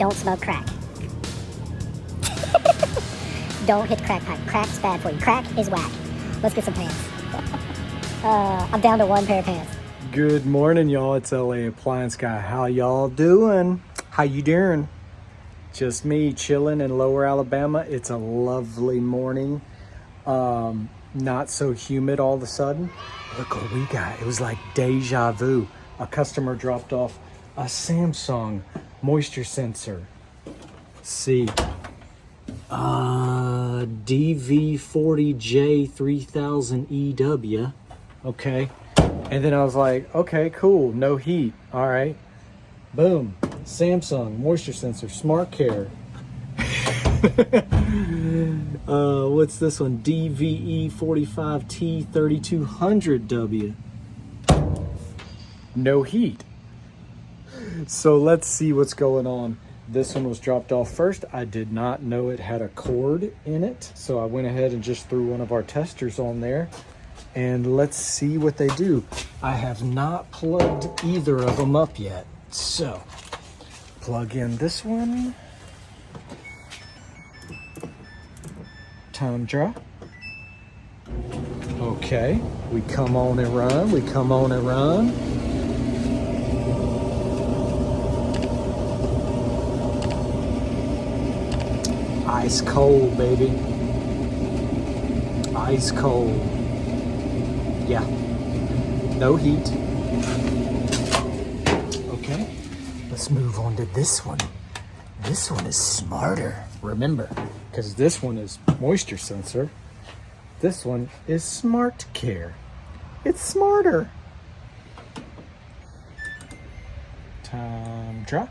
Don't smoke crack. Don't hit the crack pipe. Crack's bad for you. Crack is whack. Let's get some pants. I'm down to one pair of pants. Good morning, y'all. It's LA Appliance Guy. How y'all doing? How you doing? Just me chilling in Lower Alabama. It's a lovely morning. Not so humid all of a sudden. Look what we got. It was like deja vu. A customer dropped off a Samsung moisture sensor. See, DV40J3000EW. Okay. And then I was like, okay, cool. No heat. All right. Boom. Samsung moisture sensor, smart care. What's this one? DVE45T3200W. No heat. So let's see what's going on. This one was dropped off first. I did not know it had a cord in it, so I went ahead and just threw one of our testers on there, and let's see what they do. I have not plugged either of them up yet, so plug in this one. Time draw. Okay, we come on and run. We come on and run. Ice cold, baby. Ice cold. Yeah. No heat. Okay. Let's move on to this one. This one is smarter. Remember, because this one is moisture sensor. This one is smart care. It's smarter. Time drop.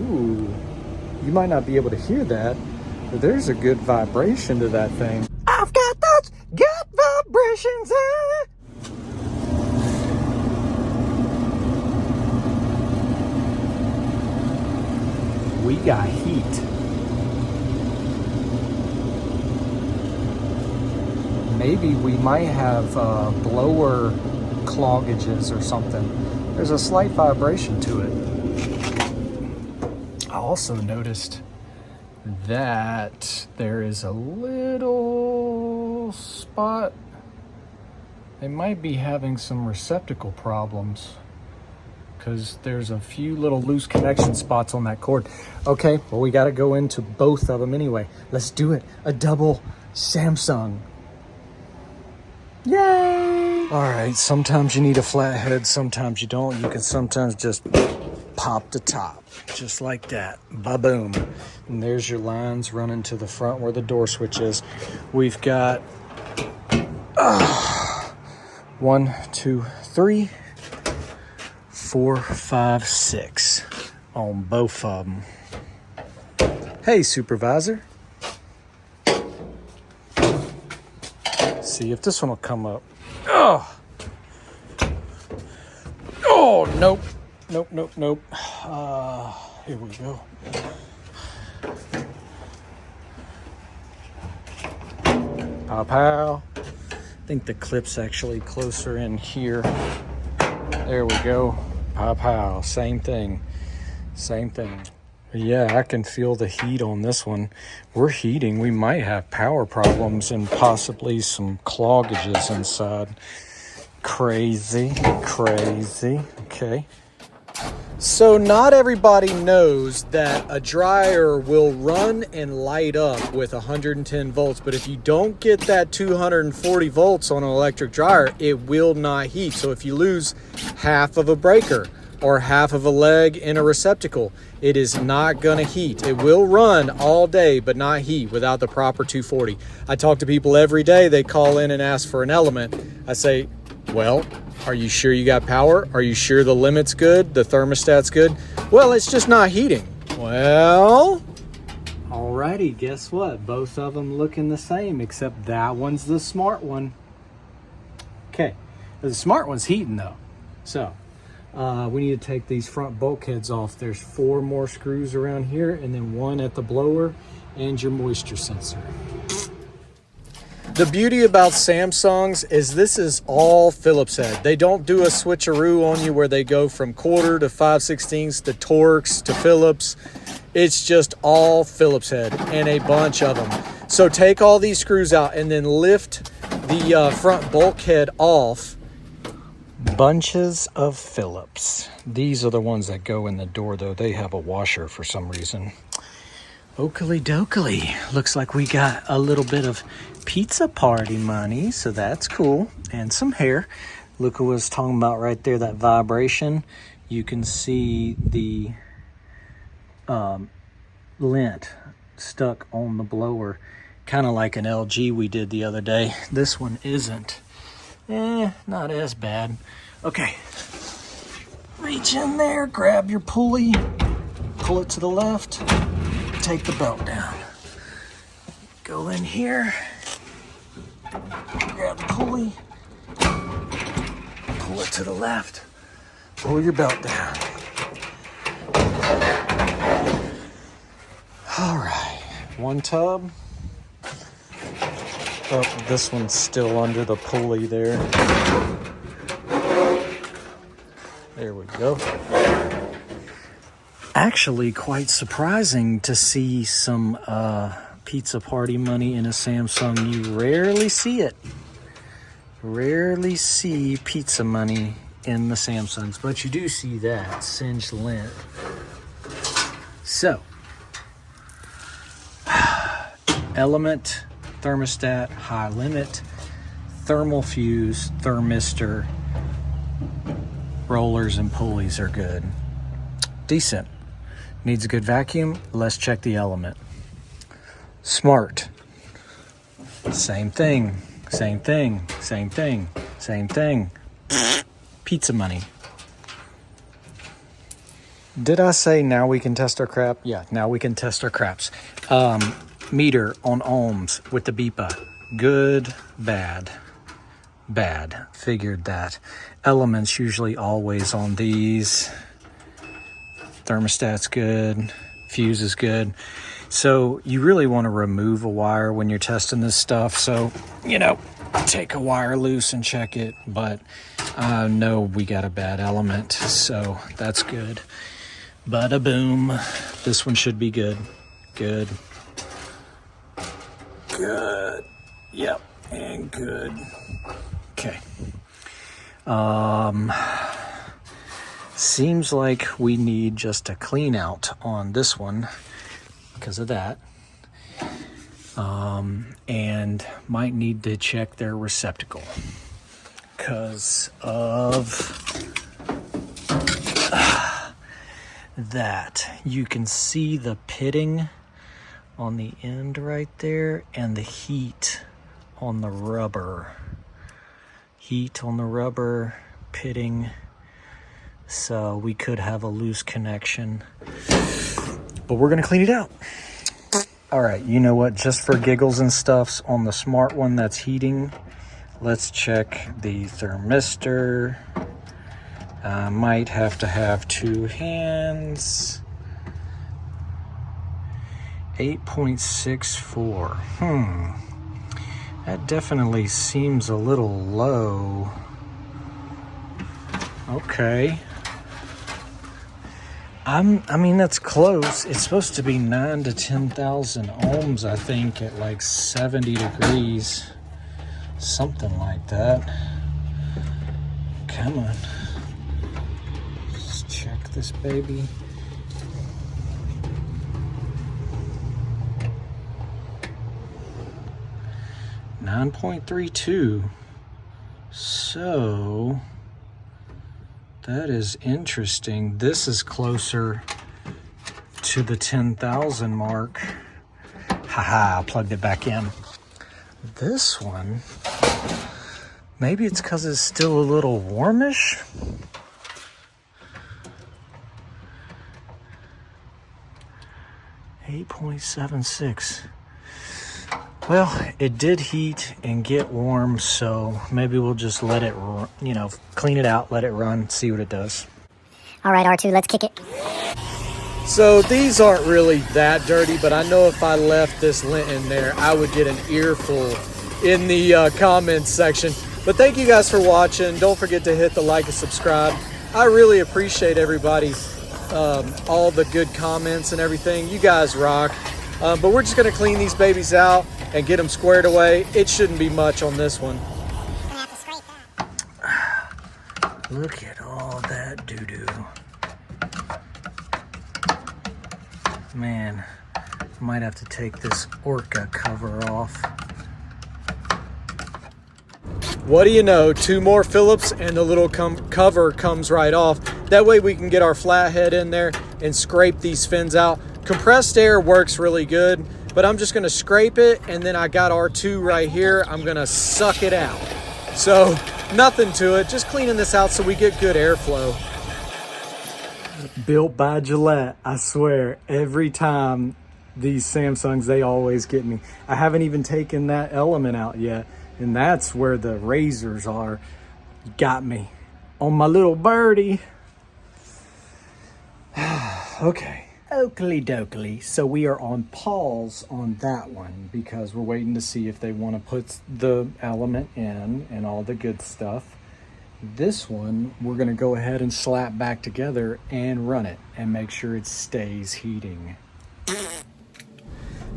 Ooh, you might not be able to hear that, but there's a good vibration to that thing. I've got those good vibrations. We got heat. Maybe we might have blower cloggages or something. There's a slight vibration to it. I also noticed that there is a little spot. They might be having some receptacle problems because there's a few little loose connection spots on that cord. Okay, well, we got to go into both of them anyway. Let's do it. A double Samsung. Yay! All right, sometimes you need a flathead, sometimes you don't. You can sometimes just pop the top, just like that. Ba-boom. And there's your lines running to the front where the door switch is. We've got 1, 2, 3, 4, 5, 6 on both of them. Hey, supervisor. See if this one will come up. Oh, nope. Nope. Here we go. Pow, pow. I think the clip's actually closer in here. There we go. Pow, pow. Same thing. Yeah, I can feel the heat on this one. We're heating. We might have power problems and possibly some cloggages inside. Crazy. Okay. So not everybody knows that a dryer will run and light up with 110 volts, but if you don't get that 240 volts on an electric dryer, it will not heat. So if you lose half of a breaker or half of a leg in a receptacle, it is not gonna heat. It will run all day, but not heat without the proper 240. I talk to people every day. They call in and ask for an element. I say, well, are you sure you got power? Are you sure the limit's good? The thermostat's good? Well, it's just not heating. Well, alrighty, guess what? Both of them looking the same, except that one's the smart one. Okay, the smart one's heating though. So, we need to take these front bulkheads off. There's 4 more screws around here and then 1 at the blower and your moisture sensor. The beauty about Samsungs is this is all Phillips head. They don't do a switcheroo on you where they go from quarter to 5/16 to Torx to Phillips. It's just all Phillips head and a bunch of them. So take all these screws out and then lift the front bulkhead off. Bunches of Phillips. These are the ones that go in the door though. They have a washer for some reason. Oakley dokley. Looks like we got a little bit of pizza party money, so that's cool. And some hair. Luca was talking about right there, that vibration. You can see the lint stuck on the blower, kind of like an LG we did the other day. This one isn't. Not as bad. Okay. Reach in there, grab your pulley, pull it to the left. Take the belt down. Go in here. Grab the pulley. Pull it to the left. Pull your belt down. All right. One tub. Oh, this one's still under the pulley there. There we go. Actually quite surprising to see some pizza party money in a Samsung. You rarely see it. Rarely see pizza money in the Samsungs, but you do see that singed lint. So, element, thermostat, high limit, thermal fuse, thermistor, rollers and pulleys are good. Decent. Needs a good vacuum. Let's check the element. Smart. Same thing. Same thing. Same thing. Same thing. Pizza money. Did I say now we can test our crap? Yeah, now we can test our craps. Meter on ohms with the BEPA. Good, bad. Bad. Figured that. Elements usually always on these. Thermostat's good, fuse is good. So you really want to remove a wire when you're testing this stuff. So, you know, take a wire loose and check it. But I know we got a bad element, so that's good. Bada boom. This one should be good. Good. Good. Yep, and good. Okay. Seems like we need just a clean out on this one because of that. And might need to check their receptacle because of that. You can see the pitting on the end right there and the heat on the rubber. Heat on the rubber, pitting. So we could have a loose connection, but we're gonna clean it out. All right, you know what? Just for giggles and stuffs, on the smart one that's heating, let's check the thermistor. I might have to have two hands. 8.64. That definitely seems a little low. Okay. I mean, that's close. It's supposed to be 9 to 10,000 ohms, I think, at like 70 degrees. Something like that. Come on. Let's check this baby. .32. So that is interesting. This is closer to the 10,000 mark. Haha, I plugged it back in. This one, maybe it's because it's still a little warmish. .76. Well, it did heat and get warm, so maybe we'll just let it, you know, clean it out, let it run, see what it does. All right, R2, let's kick it. So these aren't really that dirty, but I know if I left this lint in there, I would get an earful in the comments section. But thank you guys for watching. Don't forget to hit the like and subscribe. I really appreciate everybody, all the good comments and everything. You guys rock. But we're just gonna clean these babies out and get them squared away. It shouldn't be much on this one. Look at all that doo-doo. Man, might have to take this Orca cover off. What do you know, 2 more Phillips and the little cover comes right off. That way we can get our flathead in there and scrape these fins out. Compressed air works really good, but I'm just gonna scrape it, and then I got R2 right here. I'm gonna suck it out. So nothing to it, just cleaning this out so we get good airflow. Built by Gillette, I swear, every time these Samsungs, they always get me. I haven't even taken that element out yet, and that's where the razors are. Got me on my little birdie. Okay, oakley dokley. So we are on pause on that one because we're waiting to see if they want to put the element in and all the good stuff. This one, we're gonna go ahead and slap back together and run it and make sure it stays heating.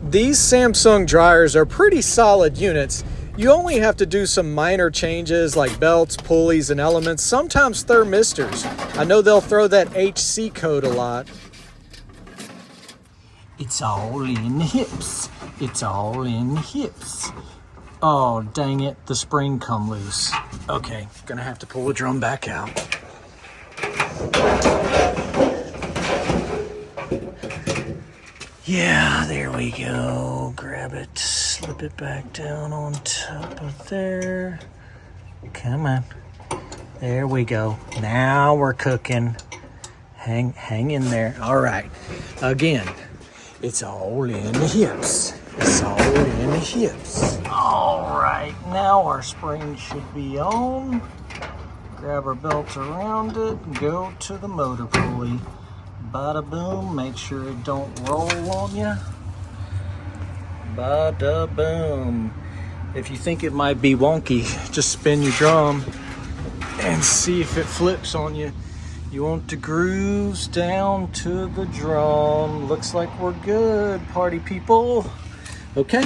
These Samsung dryers are pretty solid units. You only have to do some minor changes like belts, pulleys, and elements, sometimes thermistors. I know they'll throw that HC code a lot. It's all in the hips. It's all in the hips. Oh, dang it, the spring come loose. Okay, gonna have to pull the drum back out. Yeah, there we go. Grab it, slip it back down on top of there. Come on. There we go. Now we're cooking. Hang in there. All right. Again, it's all in the hips. It's all in the hips. All right, now our spring should be on. Grab our belt around it and go to the motor pulley. Bada boom, make sure it don't roll on you. Bada boom. If you think it might be wonky, just spin your drum and see if it flips on you. You want the grooves down to the drum. Looks like we're good, party people. Okay,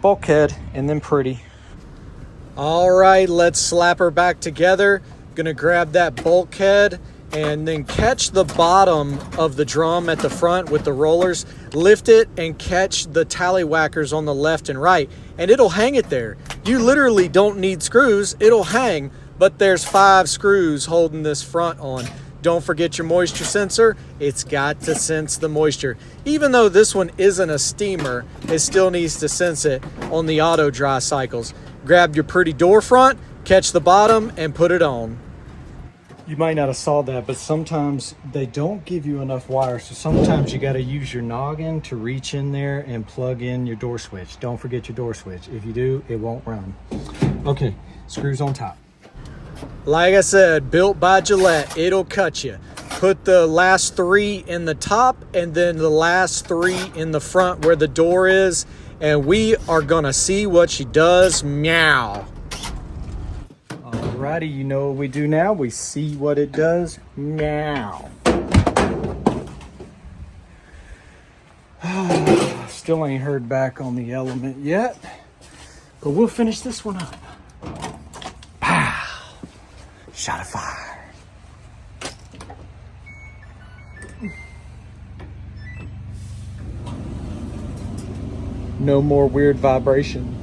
bulkhead and then pretty. All right, let's slap her back together. Gonna grab that bulkhead and then catch the bottom of the drum at the front with the rollers, lift it and catch the tallywhackers on the left and right, and it'll hang it there. You literally don't need screws, it'll hang, but there's 5 screws holding this front on. Don't forget your moisture sensor. It's got to sense the moisture. Even though this one isn't a steamer, it still needs to sense it on the auto dry cycles. Grab your pretty door front, catch the bottom, and put it on. You might not have saw that, but sometimes they don't give you enough wire. So sometimes you got to use your noggin to reach in there and plug in your door switch. Don't forget your door switch. If you do, it won't run. Okay, screws on top. Like I said, built by Gillette, it'll cut you. Put the last 3 in the top and then the last 3 in the front where the door is, and we are gonna see what she does. Meow. Alrighty, you know what we do now? We see what it does. Meow. Still ain't heard back on the element yet, but we'll finish this one up. Shot of fire. No more weird vibration.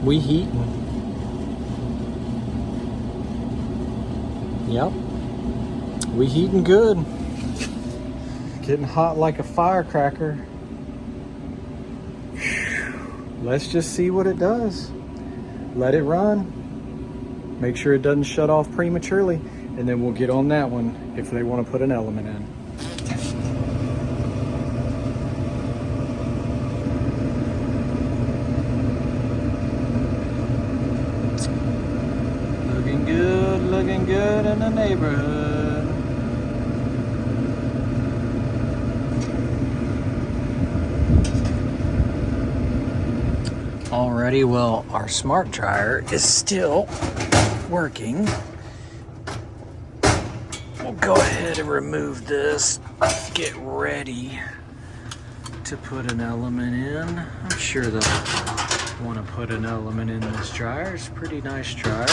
We heating. Yep. We heating good. Getting hot like a firecracker. Let's just see what it does. Let it run. Make sure it doesn't shut off prematurely, and then we'll get on that one if they want to put an element in. Looking good, looking looking good in the neighborhood. Alrighty, well, our smart dryer is still working. We'll go ahead and remove this, get ready to put an element in. I'm sure they'll want to put an element in this dryer. It's a pretty nice dryer.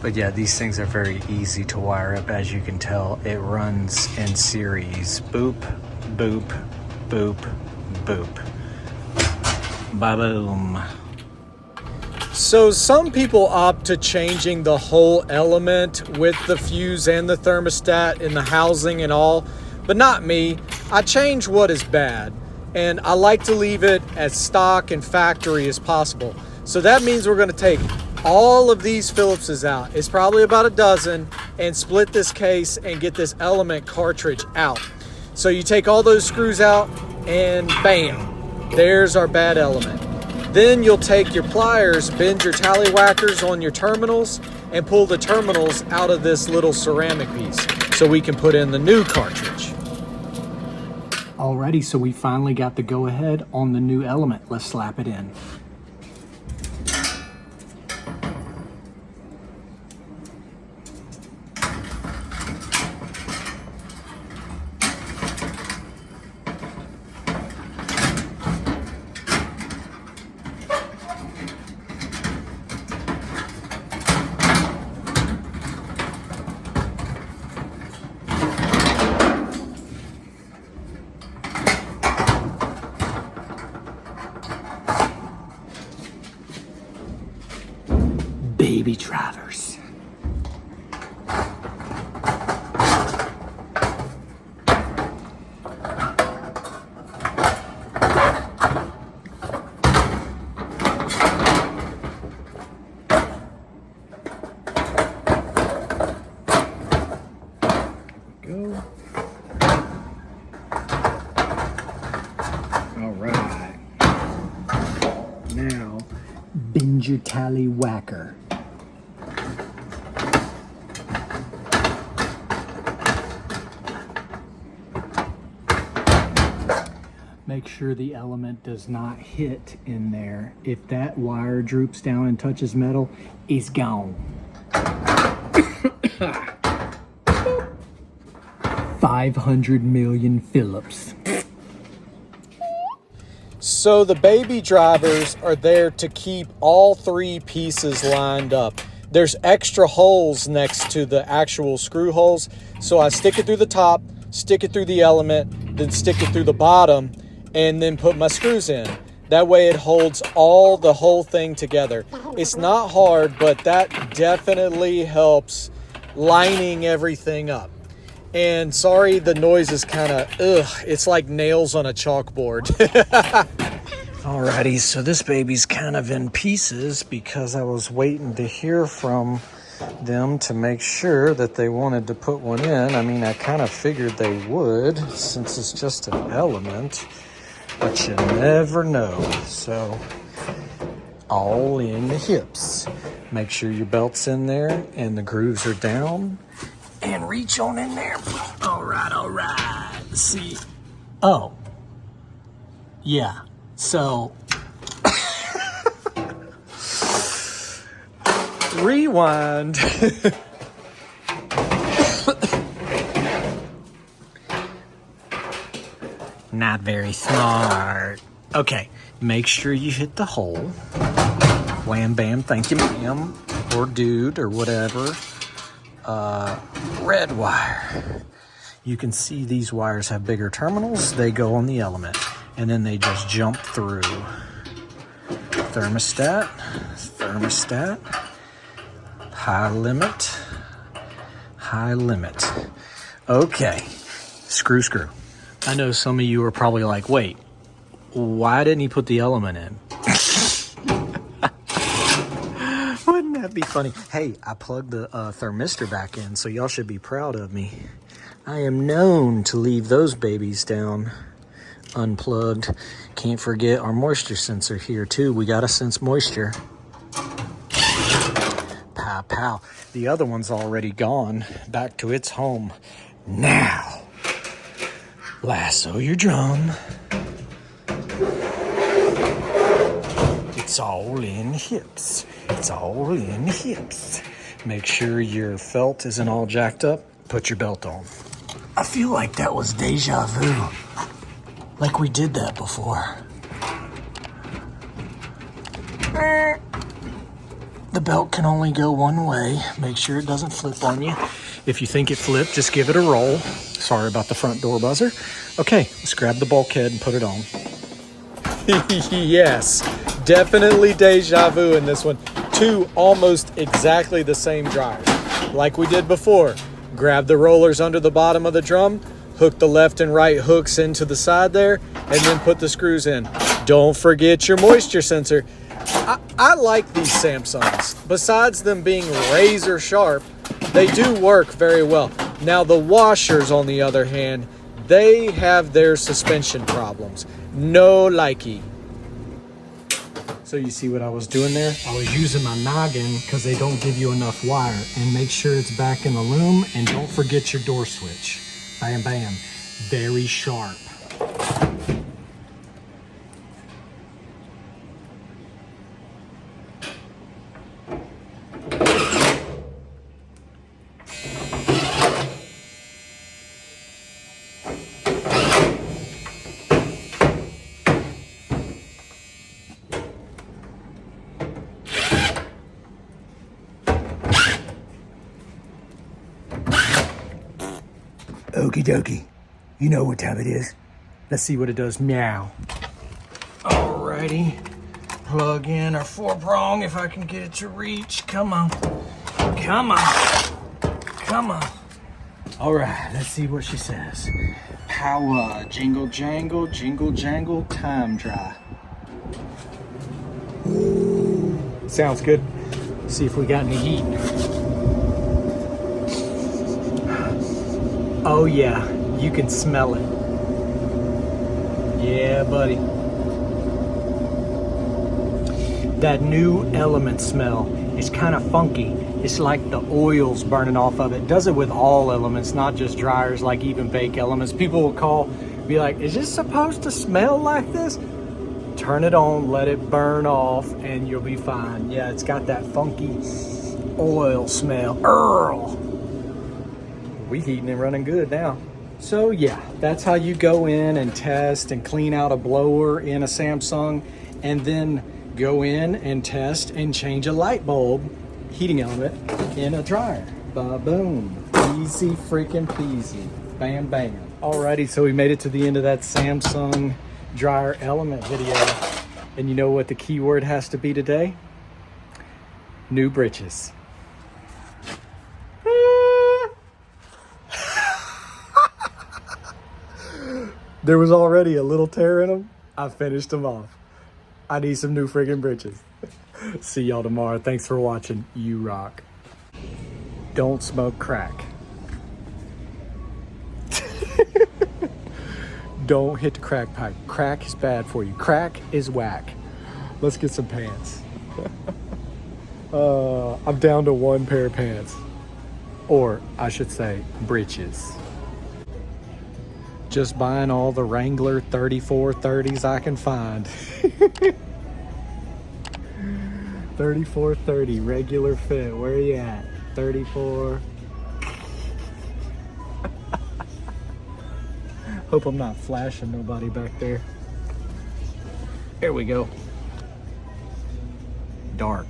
But yeah, these things are very easy to wire up. As you can tell, it runs in series. Boop, boop, boop, boop. Ba-boom. So some people opt to changing the whole element with the fuse and the thermostat and the housing and all, but not me. I change what is bad, and I like to leave it as stock and factory as possible. So that means we're going to take all of these Phillipses out. It's probably about a dozen, and split this case and get this element cartridge out. So you take all those screws out and bam, there's our bad element. Then you'll take your pliers, bend your tallywhackers on your terminals, and pull the terminals out of this little ceramic piece so we can put in the new cartridge. Alrighty, so we finally got the go-ahead on the new element. Let's slap it in. Baby drivers. Go. All right. Now, bend your tallywhacker. Make sure the element does not hit in there. If that wire droops down and touches metal, it's gone. 500 million Phillips. So the baby drivers are there to keep all three pieces lined up. There's extra holes next to the actual screw holes. So I stick it through the top, stick it through the element, then stick it through the bottom, and then put my screws in. That way it holds the whole thing together. It's not hard, but that definitely helps lining everything up. And sorry, the noise is kind of, it's like nails on a chalkboard. Alrighty, so this baby's kind of in pieces because I was waiting to hear from them to make sure that they wanted to put one in. I mean, I kind of figured they would since it's just an element, but you never know. So all in the hips. Make sure your belt's in there and the grooves are down, and reach on in there. All right. Let's see. Oh, yeah. So rewind. Not very smart. Okay, make sure you hit the hole. Wham bam, thank you ma'am, or dude, or whatever. Red wire. You can see these wires have bigger terminals. They go on the element, and then they just jump through. Thermostat, high limit. Okay, screw. I know some of you are probably like, wait, why didn't he put the element in? Wouldn't that be funny? Hey, I plugged the thermistor back in, so y'all should be proud of me. I am known to leave those babies down unplugged. can't forget our moisture sensor here too. We gotta sense moisture. Pow, pow. The other one's already gone back to its home. Now, lasso your drum. It's all in hips. It's all in hips. Make sure your felt isn't all jacked up. Put your belt on. I feel like that was deja vu. Like we did that before. The belt can only go one way. Make sure it doesn't flip on you. If you think it flipped, just give it a roll. Sorry about the front door buzzer. Okay, let's grab the bulkhead and put it on. Yes, definitely deja vu in this one. Two almost exactly the same dryers. Like we did before. Grab the rollers under the bottom of the drum, hook the left and right hooks into the side there, and then put the screws in. Don't forget your moisture sensor. I like these Samsungs. Besides them being razor sharp, they do work very well. Now the washers, on the other hand, they have their suspension problems. No likey. So you see what I was doing there? I was using my noggin because they don't give you enough wire. And make sure it's back in the loom, and don't forget your door switch. Bam, bam. Very sharp. Okie dokie. You know what time it is. Let's see what it does. Meow. Alrighty. Plug in our 4-prong if I can get it to reach. Come on. Come on. Come on. Alright, let's see what she says. Power. Jingle jangle, jingle jangle, time dry. Ooh. Sounds good. See if we got any heat. Oh yeah, you can smell it. Yeah, buddy. That new element smell is kind of funky. It's like the oils burning off of it. It does it with all elements, not just dryers, like even bake elements. People will be like, is this supposed to smell like this? Turn it on, let it burn off, and you'll be fine. Yeah, it's got that funky oil smell. Earl. We heating and running good now. So yeah, that's how you go in and test and clean out a blower in a Samsung, and then go in and test and change a light bulb heating element in a dryer. Ba-boom. Easy freaking peasy. Bam, bam. Alrighty, so we made it to the end of that Samsung dryer element video. And you know what the keyword has to be today? New britches. There was already a little tear in them. I finished them off. I need some new friggin' britches. See y'all tomorrow. Thanks for watching. You rock. Don't smoke crack. Don't hit the crack pipe. Crack is bad for you. Crack is whack. Let's get some pants. I'm down to one pair of pants. Or I should say britches. Just buying all the Wrangler 3430s I can find. 3430 regular fit. Where are you at? 34. Hope I'm not flashing nobody back there. There we go. Dark.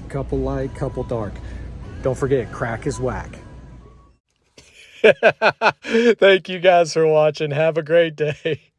Couple light, couple dark. Don't forget, crack is whack. Thank you guys for watching. Have a great day.